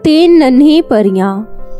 तीन नन्ही परियां।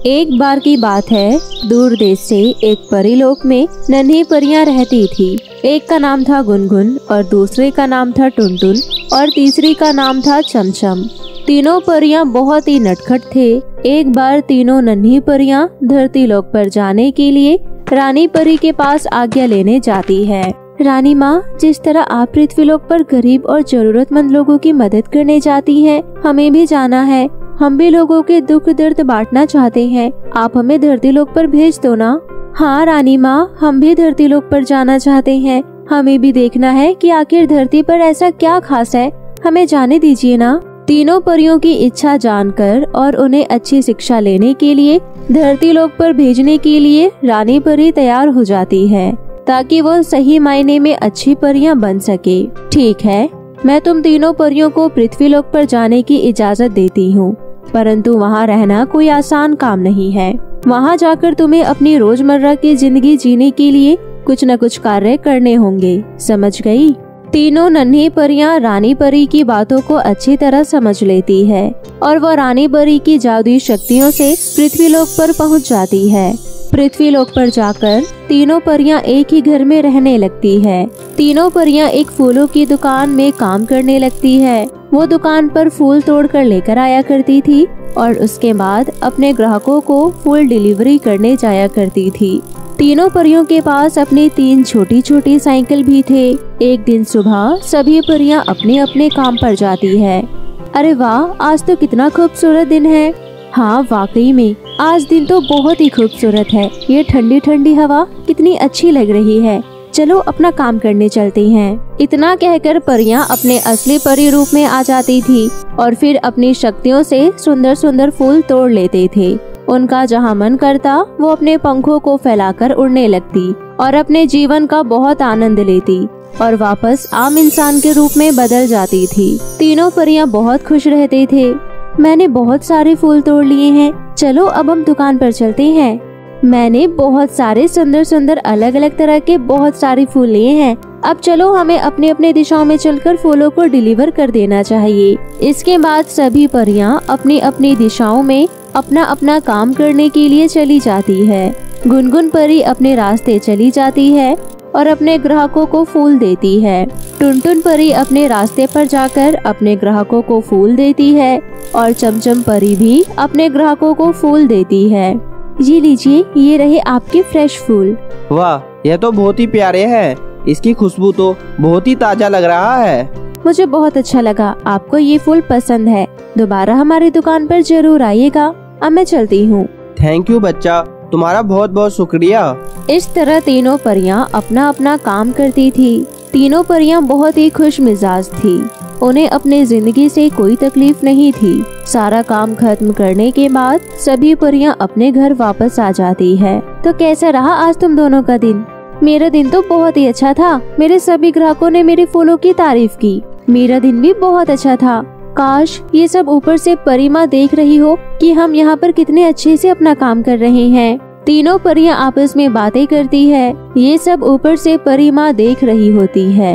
एक बार की बात है, दूर देश से एक परीलोक में नन्ही परियां रहती थी। एक का नाम था गुनगुन और दूसरे का नाम था टुनटुन और तीसरी का नाम था चमचम। तीनों परियां बहुत ही नटखट थे। एक बार तीनों नन्ही परियां धरती लोक पर जाने के लिए रानी परी के पास आज्ञा लेने जाती है। रानी माँ, जिस तरह आप पृथ्वीलोक पर गरीब और जरूरतमंद लोगों की मदद करने जाती हैं, हमें भी जाना है। हम भी लोगों के दुख दर्द बांटना चाहते हैं। आप हमें धरती लोक पर भेज दो ना। हाँ रानी माँ, हम भी धरती लोक पर जाना चाहते हैं। हमें भी देखना है कि आखिर धरती पर ऐसा क्या खास है। हमें जाने दीजिए ना। तीनों परियों की इच्छा जानकर और उन्हें अच्छी शिक्षा लेने के लिए धरती लोक पर भेजने के लिए रानी परी तैयार हो जाती है, ताकि वो सही मायने में अच्छी परियां बन सके। ठीक है, मैं तुम तीनों परियों को पृथ्वीलोक पर जाने की इजाजत देती हूँ, परंतु वहाँ रहना कोई आसान काम नहीं है। वहाँ जाकर तुम्हें अपनी रोजमर्रा की जिंदगी जीने के लिए कुछ न कुछ कार्य करने होंगे, समझ गई? तीनों नन्ही परियां रानी परी की बातों को अच्छी तरह समझ लेती है और वो रानी परी की जादुई शक्तियों से पृथ्वीलोक पर पहुँच जाती है। पृथ्वीलोक पर जाकर तीनों परियां एक ही घर में रहने लगती है। तीनों परियां एक फूलों की दुकान में काम करने लगती है। वो दुकान पर फूल तोड़कर लेकर आया करती थी और उसके बाद अपने ग्राहकों को फूल डिलीवरी करने जाया करती थी। तीनों परियों के पास अपनी 3 छोटी छोटी साइकिल भी थे। एक दिन सुबह सभी परियां अपने अपने काम पर जाती है। अरे वाह, आज तो कितना खूबसूरत दिन है। हाँ वाकई में आज दिन तो बहुत ही खूबसूरत है। ये ठंडी ठंडी हवा कितनी अच्छी लग रही है। चलो अपना काम करने चलते हैं। इतना कहकर परियां अपने असली परी रूप में आ जाती थी और फिर अपनी शक्तियों से सुंदर सुंदर फूल तोड़ लेते थे। उनका जहाँ मन करता वो अपने पंखों को फैलाकर उड़ने लगती और अपने जीवन का बहुत आनंद लेती और वापस आम इंसान के रूप में बदल जाती थी। तीनों परियां बहुत खुश रहते थे। मैंने बहुत सारे फूल तोड़ लिए हैं, चलो अब हम दुकान पर चलते हैं। मैंने बहुत सारे सुंदर सुंदर अलग अलग तरह के बहुत सारे फूल लिए हैं। अब चलो हमें अपने अपने दिशाओं में चलकर फूलों को डिलीवर कर देना चाहिए। इसके बाद सभी परियां अपनी अपनी दिशाओं में अपना अपना काम करने के लिए चली जाती है। गुनगुन परी अपने रास्ते चली जाती है और अपने ग्राहकों को फूल देती है। टुनटुन परी अपने रास्ते पर जाकर अपने ग्राहकों को फूल देती है और चमचम परी भी अपने ग्राहकों को फूल देती है। ये लीजिए, ये रहे आपके फ्रेश फूल। वाह, यह तो बहुत ही प्यारे हैं। इसकी खुशबू तो बहुत ही ताजा लग रहा है। मुझे बहुत अच्छा लगा। आपको ये फूल पसंद है? दोबारा हमारी दुकान पर जरूर आइएगा। अब मैं चलती हूँ। थैंक यू बच्चा, तुम्हारा बहुत बहुत शुक्रिया। इस तरह तीनों परियां अपना अपना काम करती थी। तीनों परियां बहुत ही खुश मिजाज थी। उन्हें अपने जिंदगी से कोई तकलीफ नहीं थी। सारा काम खत्म करने के बाद सभी परियां अपने घर वापस आ जाती है। तो कैसा रहा आज तुम दोनों का दिन? मेरा दिन तो बहुत ही अच्छा था। मेरे सभी ग्राहकों ने मेरे फूलों की तारीफ की। मेरा दिन भी बहुत अच्छा था। काश ये सब ऊपर से परी माँ देख रही हो कि हम यहाँ पर कितने अच्छे से अपना काम कर रहे हैं। तीनों परियां आपस में बातें करती है। ये सब ऊपर से परी माँ देख रही होती है।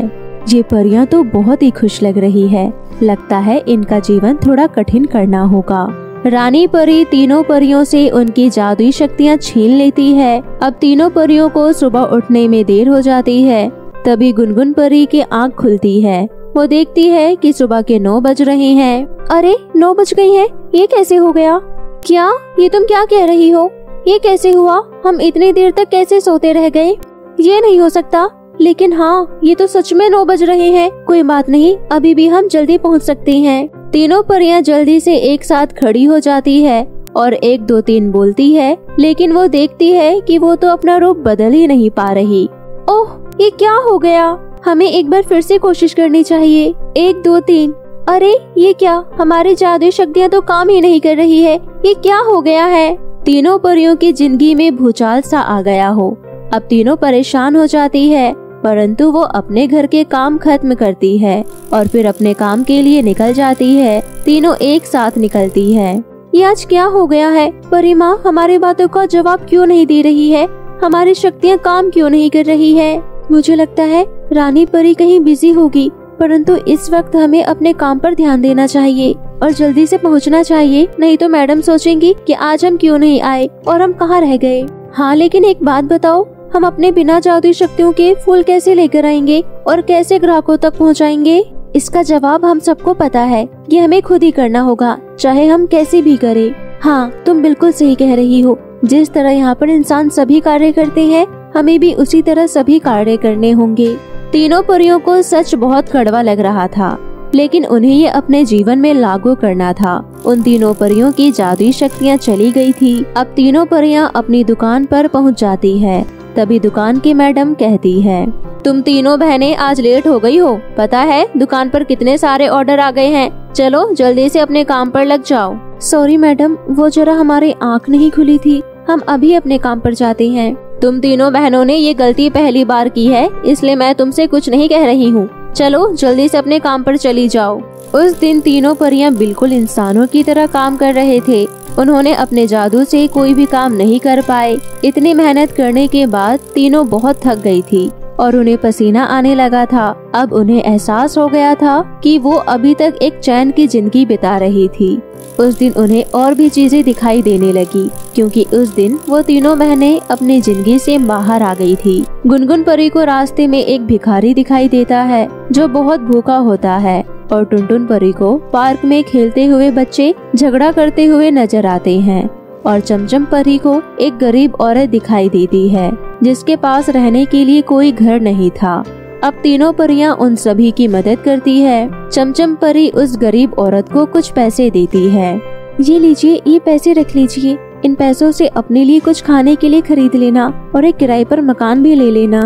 ये परियां तो बहुत ही खुश लग रही है। लगता है इनका जीवन थोड़ा कठिन करना होगा। रानी परी तीनों परियों से उनकी जादुई शक्तियाँ छीन लेती है। अब तीनों परियों को सुबह उठने में देर हो जाती है। तभी गुनगुन परी की आँख खुलती है। वो देखती है कि सुबह के 9 बज रहे हैं। अरे 9 बज गई हैं? ये कैसे हो गया? क्या ये तुम क्या कह रही हो? ये कैसे हुआ? हम इतनी देर तक कैसे सोते रह गए? ये नहीं हो सकता। लेकिन हाँ, ये तो सच में 9 बज रहे हैं। कोई बात नहीं, अभी भी हम जल्दी पहुँच सकते हैं। तीनों परियां जल्दी से एक साथ खड़ी हो जाती है और 1 2 3 बोलती है, लेकिन वो देखती है कि वो तो अपना रूप बदल ही नहीं पा रही। ओह, ये क्या हो गया? हमें एक बार फिर से कोशिश करनी चाहिए। 1 2 3। अरे ये क्या? हमारी जादुई शक्तियाँ तो काम ही नहीं कर रही है। ये क्या हो गया है? तीनों परियों की जिंदगी में भूचाल सा आ गया हो। अब तीनों परेशान हो जाती है, परंतु वो अपने घर के काम खत्म करती है और फिर अपने काम के लिए निकल जाती है। तीनों एक साथ निकलती है। ये आज क्या हो गया है? परी माँ हमारी बातों का जवाब क्यों नहीं दे रही है? हमारी शक्तियाँ काम क्यों नहीं कर रही है? मुझे लगता है रानी परी कहीं बिजी होगी, परंतु इस वक्त हमें अपने काम पर ध्यान देना चाहिए। और जल्दी से पहुंचना चाहिए, नहीं तो मैडम सोचेंगी कि आज हम क्यों नहीं आए और हम कहाँ रह गए। हाँ, लेकिन एक बात बताओ, हम अपने बिना जादुई शक्तियों के फूल कैसे लेकर आएंगे और कैसे ग्राहकों तक पहुंचाएंगे? इसका जवाब हम सबको पता है, ये हमें खुद ही करना होगा, चाहे हम कैसे भी करें। हाँ, तुम बिल्कुल सही कह रही हो। जिस तरह यहाँ पर इंसान सभी कार्य करते हैं, हमें भी उसी तरह सभी कार्य करने होंगे। तीनों परियों को सच बहुत कड़वा लग रहा था, लेकिन उन्हें ये अपने जीवन में लागू करना था। उन तीनों परियों की जादुई शक्तियाँ चली गई थी। अब तीनों परियां अपनी दुकान पर पहुँच जाती है। तभी दुकान की मैडम कहती है, तुम तीनों बहनें आज लेट हो गई हो। पता है दुकान पर कितने सारे ऑर्डर आ गए हैं। चलो जल्दी से अपने काम पर लग जाओ। सॉरी मैडम, वो जरा हमारी आँख नहीं खुली थी, हम अभी अपने काम पर जाते हैं। तुम तीनों बहनों ने ये गलती पहली बार की है, इसलिए मैं तुमसे कुछ नहीं कह रही हूँ। चलो जल्दी से अपने काम पर चली जाओ। उस दिन तीनों परियां बिल्कुल इंसानों की तरह काम कर रहे थे। उन्होंने अपने जादू से कोई भी काम नहीं कर पाए। इतनी मेहनत करने के बाद तीनों बहुत थक गई थी और उन्हें पसीना आने लगा था। अब उन्हें एहसास हो गया था कि वो अभी तक एक चैन की जिंदगी बिता रही थी। उस दिन उन्हें और भी चीजें दिखाई देने लगी, क्योंकि उस दिन वो तीनों बहनें अपनी जिंदगी से बाहर आ गई थी। गुनगुन परी को रास्ते में एक भिखारी दिखाई देता है जो बहुत भूखा होता है, और टुनटुन परी को पार्क में खेलते हुए बच्चे झगड़ा करते हुए नजर आते हैं। और चमचम परी को एक गरीब औरत दिखाई देती है जिसके पास रहने के लिए कोई घर नहीं था। अब तीनों परियां उन सभी की मदद करती है। चमचम परी उस गरीब औरत को कुछ पैसे देती है। ये लीजिए, ये पैसे रख लीजिए। इन पैसों से अपने लिए कुछ खाने के लिए खरीद लेना और एक किराए पर मकान भी ले लेना।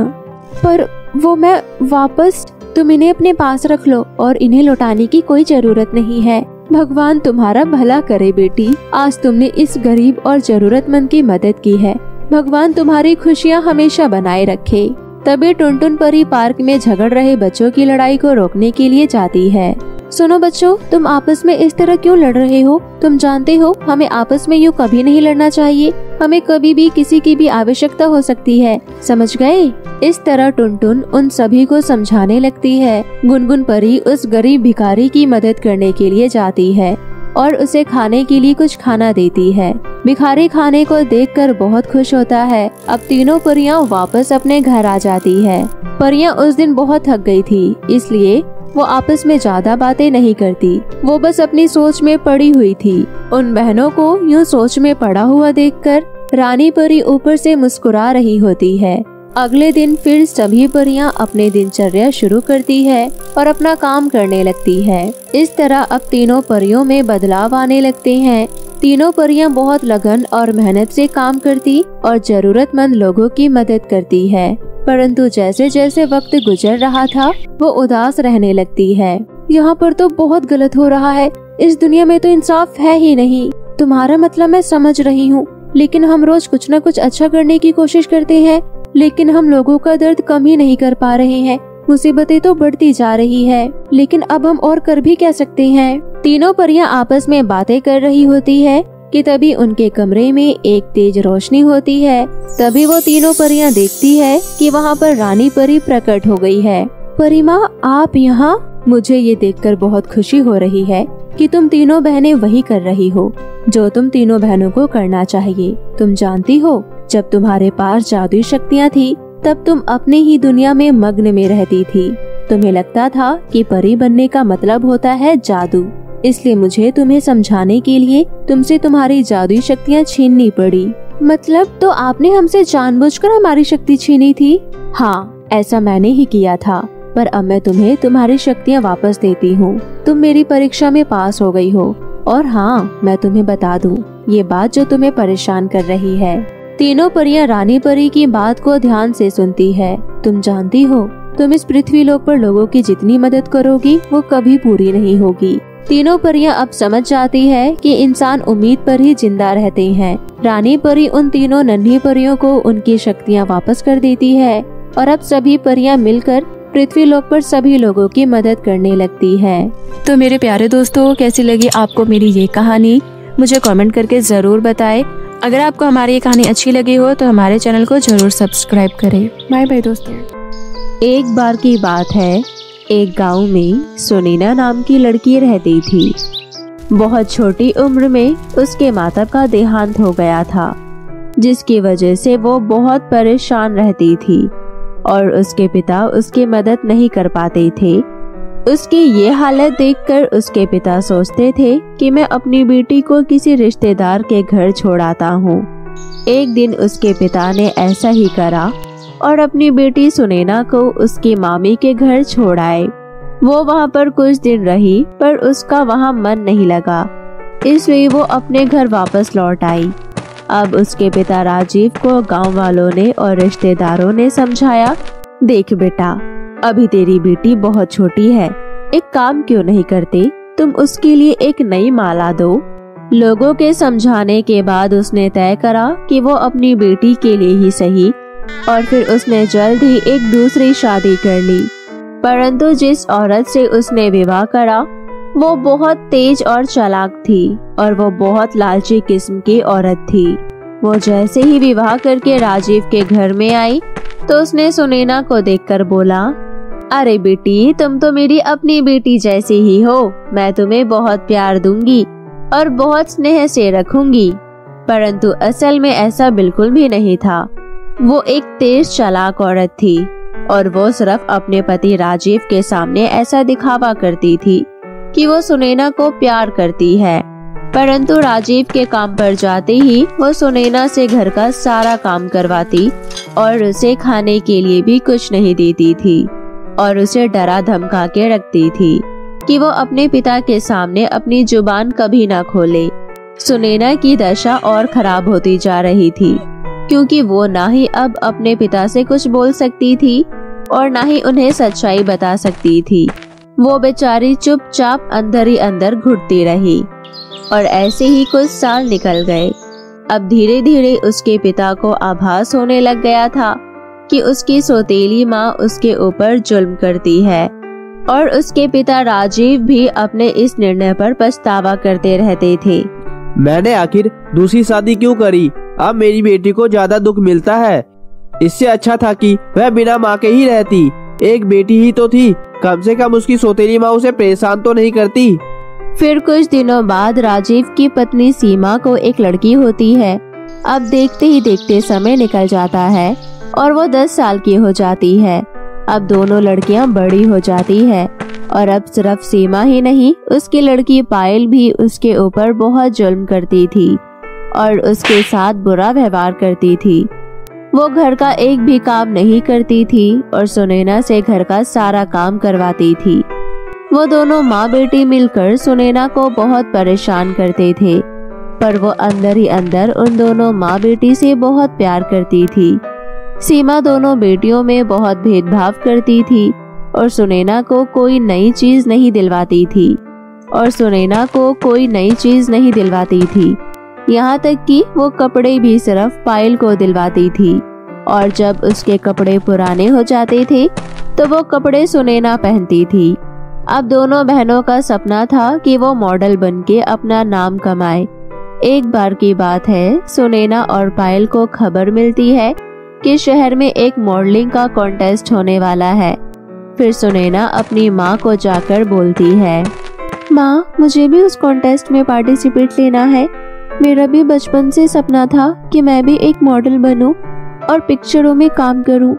पर वो मैं वापस, तुम इन्हें अपने पास रख लो और इन्हें लौटाने की कोई जरूरत नहीं है। भगवान तुम्हारा भला करे बेटी, आज तुमने इस गरीब और जरूरतमंद की मदद की है। भगवान तुम्हारी खुशियाँ हमेशा बनाए रखे। तभी टुनटुन परी पार्क में झगड़ रहे बच्चों की लड़ाई को रोकने के लिए जाती है। सुनो बच्चों, तुम आपस में इस तरह क्यों लड़ रहे हो? तुम जानते हो हमें आपस में यूँ कभी नहीं लड़ना चाहिए। हमें कभी भी किसी की भी आवश्यकता हो सकती है, समझ गए? इस तरह टुनटुन उन सभी को समझाने लगती है। गुनगुन परी उस गरीब भिखारी की मदद करने के लिए जाती है और उसे खाने के लिए कुछ खाना देती है। भिखारी खाने को देखकर बहुत खुश होता है। अब तीनों परियां वापस अपने घर आ जाती है। परियां उस दिन बहुत थक गई थी, इसलिए वो आपस में ज्यादा बातें नहीं करती। वो बस अपनी सोच में पड़ी हुई थी। उन बहनों को यूँ सोच में पड़ा हुआ देखकर रानी परी ऊपर से मुस्कुरा रही होती है। अगले दिन फिर सभी परियां अपने दिनचर्या शुरू करती है और अपना काम करने लगती है। इस तरह अब तीनों परियों में बदलाव आने लगते हैं। तीनों परियां बहुत लगन और मेहनत से काम करती और जरूरतमंद लोगों की मदद करती है। परंतु जैसे जैसे वक्त गुजर रहा था, वो उदास रहने लगती है। यहाँ पर तो बहुत गलत हो रहा है। इस दुनिया में तो इंसाफ है ही नहीं। तुम्हारा मतलब मैं समझ रही हूँ, लेकिन हम रोज कुछ न कुछ अच्छा करने की कोशिश करते हैं, लेकिन हम लोगों का दर्द कम ही नहीं कर पा रहे हैं। मुसीबतें तो बढ़ती जा रही है, लेकिन अब हम और कर भी क्या सकते हैं? तीनों परियां आपस में बातें कर रही होती है कि तभी उनके कमरे में एक तेज रोशनी होती है। तभी वो तीनों परियां देखती है कि वहाँ पर रानी परी प्रकट हो गई है। परी माँ, आप यहाँ? मुझे ये देखकर बहुत खुशी हो रही है कि तुम तीनों बहनें वही कर रही हो जो तुम तीनों बहनों को करना चाहिए। तुम जानती हो, जब तुम्हारे पास जादुई शक्तियाँ थी तब तुम अपनी ही दुनिया में मग्न में रहती थी। तुम्हें लगता था कि परी बनने का मतलब होता है जादू, इसलिए मुझे तुम्हें समझाने के लिए तुमसे तुम्हारी जादुई शक्तियाँ छीननी पड़ी। मतलब तो आपने हमसे जानबूझकर हमारी शक्ति छीनी थी? हाँ, ऐसा मैंने ही किया था, पर अब मैं तुम्हें तुम्हारी शक्तियाँ वापस देती हूँ। तुम मेरी परीक्षा में पास हो गई हो। और हाँ, मैं तुम्हें बता दूँ ये बात जो तुम्हें परेशान कर रही है। तीनों परियां रानी परी की बात को ध्यान से सुनती है। तुम जानती हो, तुम इस पृथ्वी लोक पर लोगों की जितनी मदद करोगी वो कभी पूरी नहीं होगी। तीनों परियां अब समझ जाती है कि इंसान उम्मीद पर ही जिंदा रहते हैं। रानी परी उन तीनों नन्ही परियों को उनकी शक्तियां वापस कर देती है और अब सभी परियां मिलकर पृथ्वी लोक पर सभी लोगों की मदद करने लगती है। तो मेरे प्यारे दोस्तों, कैसी लगी आपको मेरी ये कहानी? मुझे कमेंट करके जरूर बताएं। अगर आपको हमारी ये कहानी अच्छी लगी हो तो हमारे चैनल को जरूर सब्सक्राइब करें। बाय बाय दोस्तों। एक बार की बात है, एक गांव में सुनीना नाम की लड़की रहती थी। बहुत छोटी उम्र में उसके माता का देहांत हो गया था, जिसकी वजह से वो बहुत परेशान रहती थी और उसके पिता उसकी मदद नहीं कर पाते थे। उसकी ये हालत देखकर उसके पिता सोचते थे कि मैं अपनी बेटी को किसी रिश्तेदार के घर छोड़ाता हूँ। एक दिन उसके पिता ने ऐसा ही करा और अपनी बेटी सुनैना को उसकी मामी के घर छोड़ आए। वो वहाँ पर कुछ दिन रही, पर उसका वहाँ मन नहीं लगा, इसलिए वो अपने घर वापस लौट आई। अब उसके पिता राजीव को गांव वालों ने और रिश्तेदारों ने समझाया, देख बेटा, अभी तेरी बेटी बहुत छोटी है, एक काम क्यों नहीं करते, तुम उसके लिए एक नई माला दो। लोगों के समझाने के बाद उसने तय करा कि वो अपनी बेटी के लिए ही सही, और फिर उसने जल्द ही एक दूसरी शादी कर ली। परंतु जिस औरत से उसने विवाह करा वो बहुत तेज और चालाक थी और वो बहुत लालची किस्म की औरत थी। वो जैसे ही विवाह करके राजीव के घर में आई तो उसने सुनैना को देखकर बोला, अरे बेटी, तुम तो मेरी अपनी बेटी जैसी ही हो, मैं तुम्हें बहुत प्यार दूंगी और बहुत स्नेह से रखूंगी। परंतु असल में ऐसा बिल्कुल भी नहीं था। वो एक तेज चालाक औरत थी और वो सिर्फ अपने पति राजीव के सामने ऐसा दिखावा करती थी कि वो सुनैना को प्यार करती है। परंतु राजीव के काम पर जाते ही वो सुनैना से घर का सारा काम करवाती और उसे खाने के लिए भी कुछ नहीं देती थी और उसे डरा धमका के रखती थी कि वो अपने पिता के सामने अपनी जुबान कभी ना खोले। सुनैना की दशा और खराब होती जा रही थी, क्योंकि वो ना ही अब अपने पिता से कुछ बोल सकती थी और ना ही उन्हें सच्चाई बता सकती थी। वो बेचारी चुपचाप अंदर ही अंदर घुटती रही और ऐसे ही कुछ साल निकल गए। अब धीरे धीरे उसके पिता को आभास होने लग गया था कि उसकी सौतेली माँ उसके ऊपर जुल्म करती है और उसके पिता राजीव भी अपने इस निर्णय पर पछतावा करते रहते थे। मैंने आखिर दूसरी शादी क्यों करी? अब मेरी बेटी को ज्यादा दुख मिलता है। इससे अच्छा था कि वह बिना माँ के ही रहती। एक बेटी ही तो थी, कम से कम उसकी सौतेली माँ उसे परेशान तो नहीं करती। फिर कुछ दिनों बाद राजीव की पत्नी सीमा को एक लड़की होती है। अब देखते ही देखते समय निकल जाता है और वो 10 साल की हो जाती है। अब दोनों लड़कियां बड़ी हो जाती है और अब सिर्फ सीमा ही नहीं, उसकी लड़की पायल भी उसके ऊपर बहुत जुल्म करती थी और उसके साथ बुरा व्यवहार करती थी। वो घर का एक भी काम नहीं करती थी और सुनैना से घर का सारा काम करवाती थी। वो दोनों माँ बेटी मिलकर सुनैना को बहुत परेशान करते थे, पर वो अंदर ही अंदर उन दोनों माँ बेटी से बहुत प्यार करती थी। सीमा दोनों बेटियों में बहुत भेदभाव करती थी और सुनैना को कोई नई चीज नहीं दिलवाती थी यहाँ तक कि वो कपड़े भी सिर्फ पायल को दिलवाती थी और जब उसके कपड़े पुराने हो जाते थे तो वो कपड़े सुनैना पहनती थी। अब दोनों बहनों का सपना था कि वो मॉडल बनके अपना नाम कमाए। एक बार की बात है, सुनैना और पायल को खबर मिलती है कि शहर में एक मॉडलिंग का कॉन्टेस्ट होने वाला है। फिर सुनैना अपनी माँ को जाकर बोलती है, माँ, मुझे भी उस कॉन्टेस्ट में पार्टिसिपेट लेना है। मेरा भी बचपन से सपना था कि मैं भी एक मॉडल बनूं और पिक्चरों में काम करूं।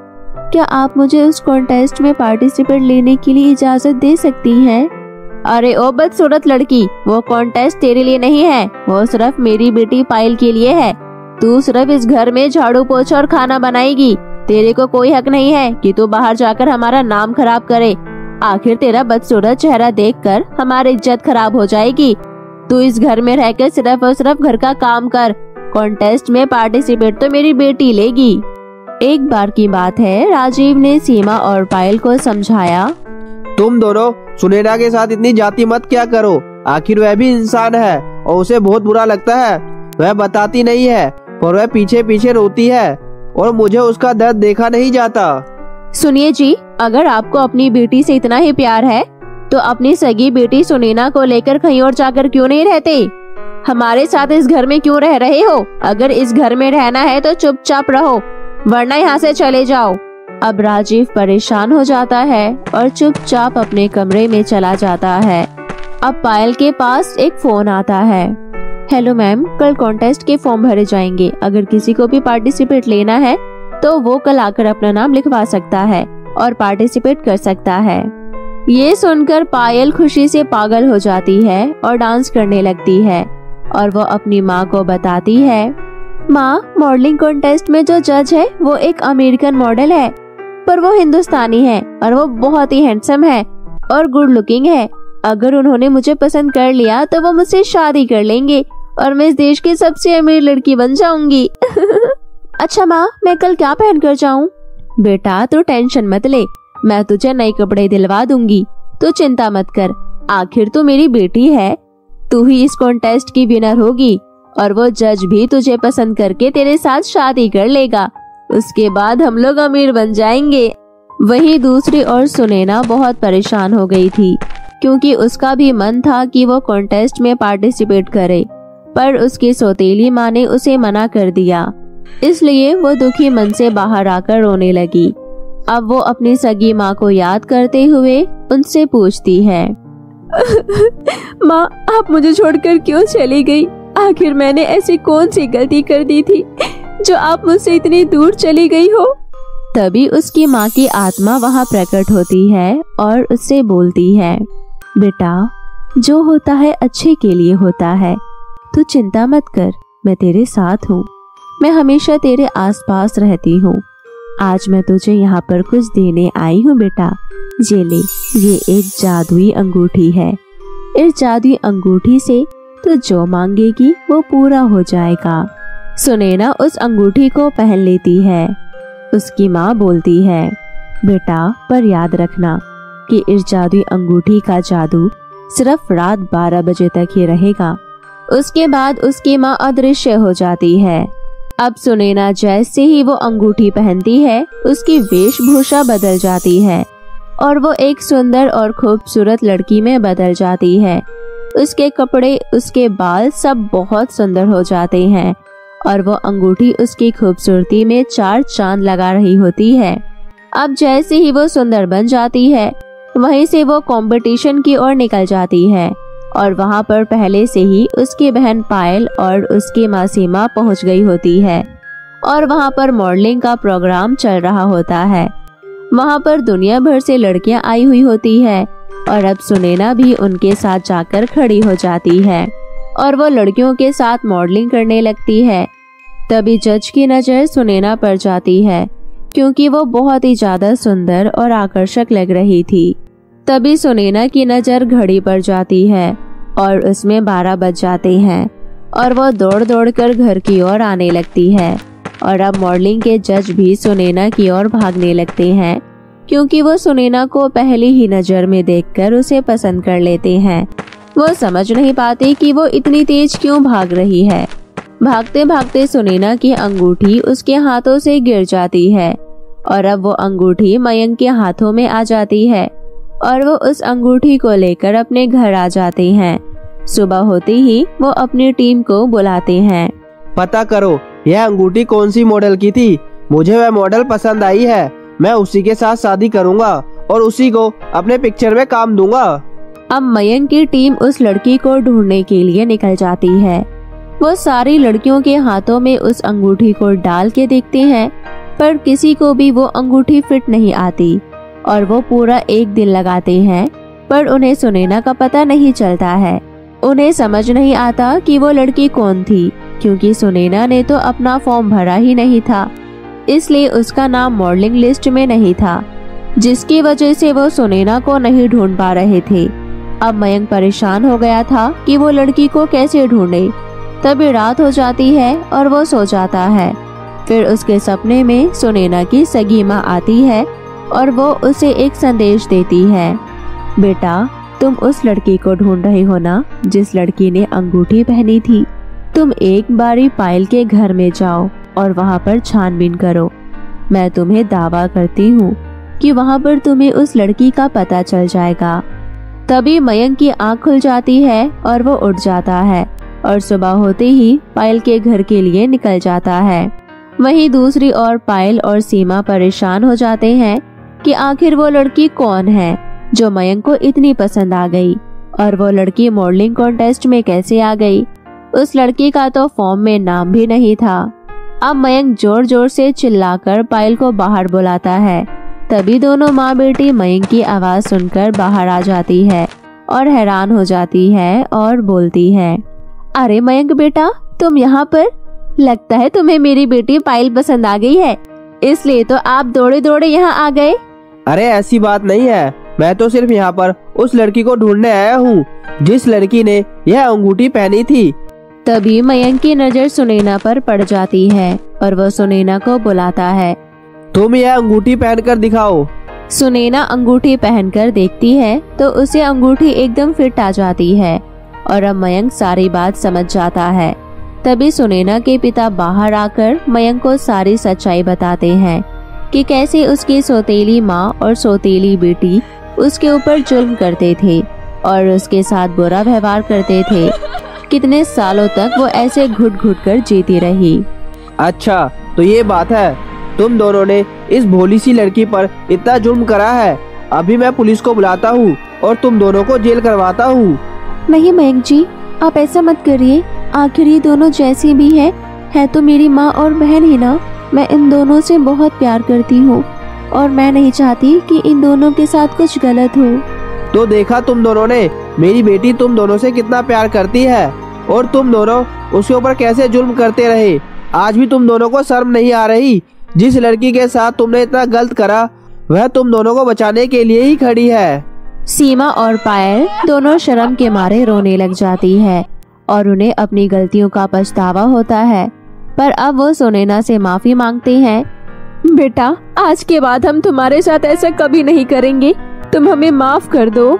क्या आप मुझे उस कॉन्टेस्ट में पार्टिसिपेट लेने के लिए इजाजत दे सकती हैं? अरे ओ बदसूरत लड़की, वो कॉन्टेस्ट तेरे लिए नहीं है, वो सिर्फ मेरी बेटी पायल के लिए है। तू सिर्फ इस घर में झाड़ू पोछा और खाना बनाएगी। तेरे को कोई हक नहीं है कि तू बाहर जाकर हमारा नाम खराब करे। आखिर तेरा बदसूरत चेहरा देखकर हमारी इज्जत खराब हो जाएगी। तू इस घर में रहकर सिर्फ और सिर्फ घर का काम कर। कॉन्टेस्ट में पार्टिसिपेट तो मेरी बेटी लेगी। एक बार की बात है, राजीव ने सीमा और पायल को समझाया, तुम दोनों सुनैना के साथ इतनी जाति मत क्या करो। आखिर वह भी इंसान है और उसे बहुत बुरा लगता है। वह बताती नहीं है और वह पीछे पीछे रोती है और मुझे उसका दर्द देखा नहीं जाता। सुनिए जी, अगर आपको अपनी बेटी से इतना ही प्यार है तो अपनी सगी बेटी सुनैना को लेकर कहीं और जाकर क्यों नहीं रहते? हमारे साथ इस घर में क्यों रह रहे हो? अगर इस घर में रहना है तो चुपचाप रहो, वरना यहाँ से चले जाओ। अब राजीव परेशान हो जाता है और चुपचाप अपने कमरे में चला जाता है। अब पायल के पास एक फोन आता है। हेलो मैम, कल कॉन्टेस्ट के फॉर्म भरे जाएंगे। अगर किसी को भी पार्टिसिपेट लेना है तो वो कल आकर अपना नाम लिखवा सकता है और पार्टिसिपेट कर सकता है। ये सुनकर पायल खुशी से पागल हो जाती है और डांस करने लगती है और वो अपनी माँ को बताती है, माँ, मॉडलिंग कॉन्टेस्ट में जो जज है वो एक अमेरिकन मॉडल है, पर वो हिंदुस्तानी है और वो बहुत ही हैंडसम है और गुड लुकिंग है। अगर उन्होंने मुझे पसंद कर लिया तो वो मुझसे शादी कर लेंगे और मैं इस देश की सबसे अमीर लड़की बन जाऊंगी। अच्छा माँ, मैं कल क्या पहन कर जाऊँ? बेटा तू टेंशन मत ले, मैं तुझे नए कपड़े दिलवा दूंगी, तू चिंता मत कर। आखिर तू मेरी बेटी है, तू ही इस कॉन्टेस्ट की विनर होगी और वो जज भी तुझे पसंद करके तेरे साथ शादी कर लेगा। उसके बाद हम लोग अमीर बन जाएंगे। वहीं दूसरी ओर सुनैना बहुत परेशान हो गई थी, क्योंकि उसका भी मन था कि वो कॉन्टेस्ट में पार्टिसिपेट करे, पर उसकी सौतेली माँ ने उसे मना कर दिया। इसलिए वो दुखी मन से बाहर आकर रोने लगी। अब वो अपनी सगी माँ को याद करते हुए उनसे पूछती है, माँ, आप मुझे छोड़कर क्यों चली गई? आखिर मैंने ऐसी कौन सी गलती कर दी थी जो आप मुझसे इतनी दूर चली गई हो? तभी उसकी माँ की आत्मा वहाँ प्रकट होती है और उससे बोलती है, बेटा, जो होता है अच्छे के लिए होता है, तू चिंता मत कर, मैं तेरे साथ हूँ, मैं हमेशा तेरे आसपास रहती हूँ। आज मैं तुझे यहाँ पर कुछ देने आई हूँ बेटा, ये ले, ये एक जादुई अंगूठी है। इस जादुई अंगूठी से तू जो मांगेगी वो पूरा हो जाएगा। सुनैना उस अंगूठी को पहन लेती है। उसकी माँ बोलती है, बेटा, पर याद रखना कि इस जादुई अंगूठी का जादू सिर्फ रात 12 बजे तक ही रहेगा। उसके बाद उसकी माँ अदृश्य हो जाती है। अब सुनैना जैसे ही वो अंगूठी पहनती है, उसकी वेशभूषा बदल जाती है और वो एक सुंदर और खूबसूरत लड़की में बदल जाती है। उसके कपड़े, उसके बाल सब बहुत सुंदर हो जाते हैं और वो अंगूठी उसकी खूबसूरती में 4 चांद लगा रही होती है। अब जैसे ही वो सुंदर बन जाती है, वहीं से वो कंपटीशन की ओर निकल जाती है और वहाँ पर पहले से ही उसकी बहन पायल और उसकी माँ सीमा पहुँच गई होती है और वहाँ पर मॉडलिंग का प्रोग्राम चल रहा होता है। वहाँ पर दुनिया भर से लड़कियाँ आई हुई होती है और अब सुनैना भी उनके साथ जाकर खड़ी हो जाती है और वो लड़कियों के साथ मॉडलिंग करने लगती है। तभी जज की नज़र सुनैना पर जाती है, क्योंकि वो बहुत ही ज्यादा सुंदर और आकर्षक लग रही थी। तभी सुनैना की नज़र घड़ी पर जाती है और उसमें 12 बज जाते हैं और वो दौड़ दौड़ कर घर की ओर आने लगती है। और अब मॉडलिंग के जज भी सुनैना की ओर भागने लगते हैं, क्योंकि वो सुनैना को पहली ही नज़र में देखकर उसे पसंद कर लेते हैं। वो समझ नहीं पाते कि वो इतनी तेज क्यों भाग रही है। भागते भागते सुनैना की अंगूठी उसके हाथों से गिर जाती है और अब वो अंगूठी मयंक के हाथों में आ जाती है और वो उस अंगूठी को लेकर अपने घर आ जाते हैं। सुबह होते ही वो अपनी टीम को बुलाते हैं। पता करो यह अंगूठी कौन सी मॉडल की थी, मुझे वह मॉडल पसंद आई है, मैं उसी के साथ शादी करूंगा और उसी को अपने पिक्चर में काम दूंगा। अब मयंक की टीम उस लड़की को ढूंढने के लिए निकल जाती है। वो सारी लड़कियों के हाथों में उस अंगूठी को डाल के देखते हैं, पर किसी को भी वो अंगूठी फिट नहीं आती और वो पूरा 1 दिन लगाते हैं, पर उन्हें सुनैना का पता नहीं चलता है। उन्हें समझ नहीं आता कि वो लड़की कौन थी, क्योंकि सुनैना ने तो अपना फॉर्म भरा ही नहीं था, इसलिए उसका नाम मॉडलिंग लिस्ट में नहीं था, जिसकी वजह से वो सुनैना को नहीं ढूंढ पा रहे थे। अब मयंक परेशान हो गया था कि वो लड़की को कैसे ढूंढे। तभी रात हो जाती है और वो सो जाता है। फिर उसके सपने में सुनैना की सगी माँ आती है और वो उसे एक संदेश देती है, बेटा, तुम उस लड़की को ढूंढ रहे हो ना, जिस लड़की ने अंगूठी पहनी थी। तुम एक बारी पायल के घर में जाओ और वहाँ पर छानबीन करो। मैं तुम्हें दावा करती हूँ कि वहाँ पर तुम्हें उस लड़की का पता चल जाएगा। तभी मयंक की आँख खुल जाती है और वो उठ जाता है और सुबह होते ही पायल के घर के लिए निकल जाता है। वहीं दूसरी ओर पायल और सीमा परेशान हो जाते हैं कि आखिर वो लड़की कौन है जो मयंक को इतनी पसंद आ गई। और वो लड़की मॉडलिंग कॉन्टेस्ट में कैसे आ गई। उस लड़की का तो फॉर्म में नाम भी नहीं था। अब मयंक जोर जोर से चिल्लाकर पायल को बाहर बुलाता है। तभी दोनों माँ बेटी मयंक की आवाज सुनकर बाहर आ जाती है और हैरान हो जाती है और बोलती है, अरे मयंक बेटा, तुम यहाँ पर? लगता है तुम्हें मेरी बेटी पायल पसंद आ गई है, इसलिए तो आप दौड़े दौड़े यहाँ आ गए। अरे ऐसी बात नहीं है, मैं तो सिर्फ यहाँ पर उस लड़की को ढूंढने आया हूँ जिस लड़की ने यह अंगूठी पहनी थी। तभी मयंक की नजर सुनैना पर पड़ जाती है और वो सुनैना को बुलाता है। तुम यह अंगूठी पहनकर दिखाओ। सुनैना अंगूठी पहनकर देखती है तो उसे अंगूठी एकदम फिट आ जाती है और अब मयंक सारी बात समझ जाता है। तभी सुनैना के पिता बाहर आकर मयंक को सारी सच्चाई बताते हैं कि कैसे उसकी सौतेली माँ और सौतेली बेटी उसके ऊपर जुल्म करते थे और उसके साथ बुरा व्यवहार करते थे। कितने सालों तक वो ऐसे घुट घुट कर जीती रही। अच्छा, तो ये बात है, तुम दोनों ने इस भोली सी लड़की पर इतना जुल्म करा है। अभी मैं पुलिस को बुलाता हूँ और तुम दोनों को जेल करवाता हूँ। नहीं मयंक जी, आप ऐसा मत करिए। आखिर ये दोनों जैसी भी है तो मेरी माँ और बहन ही ना। मैं इन दोनों से बहुत प्यार करती हूँ और मैं नहीं चाहती कि इन दोनों के साथ कुछ गलत हो। तो देखा तुम दोनों ने, मेरी बेटी तुम दोनों से कितना प्यार करती है और तुम दोनों उसके ऊपर कैसे जुल्म करते रहे। आज भी तुम दोनों को शर्म नहीं आ रही? जिस लड़की के साथ तुमने इतना गलत करा वह तुम दोनों को बचाने के लिए ही खड़ी है। सीमा और पायल दोनों शर्म के मारे रोने लग जाती है और उन्हें अपनी गलतियों का पछतावा होता है। पर अब वो सुनैना से माफी मांगते हैं। बेटा, आज के बाद हम तुम्हारे साथ ऐसा कभी नहीं करेंगे, तुम हमें माफ कर दो।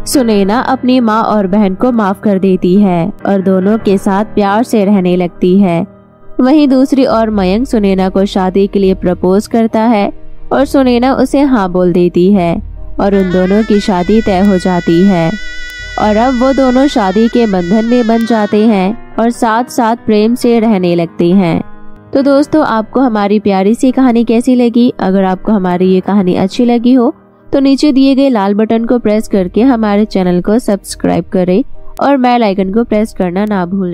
सुनैना अपनी माँ और बहन को माफ कर देती है और दोनों के साथ प्यार से रहने लगती है। वहीं दूसरी ओर मयंक सुनैना को शादी के लिए प्रपोज करता है और सुनैना उसे हाँ बोल देती है और उन दोनों की शादी तय हो जाती है और अब वो दोनों शादी के बंधन में बन जाते हैं और साथ साथ प्रेम से रहने लगते हैं। तो दोस्तों, आपको हमारी प्यारी सी कहानी कैसी लगी? अगर आपको हमारी ये कहानी अच्छी लगी हो तो नीचे दिए गए लाल बटन को प्रेस करके हमारे चैनल को सब्सक्राइब करें और बेल आइकन को प्रेस करना ना भूलें।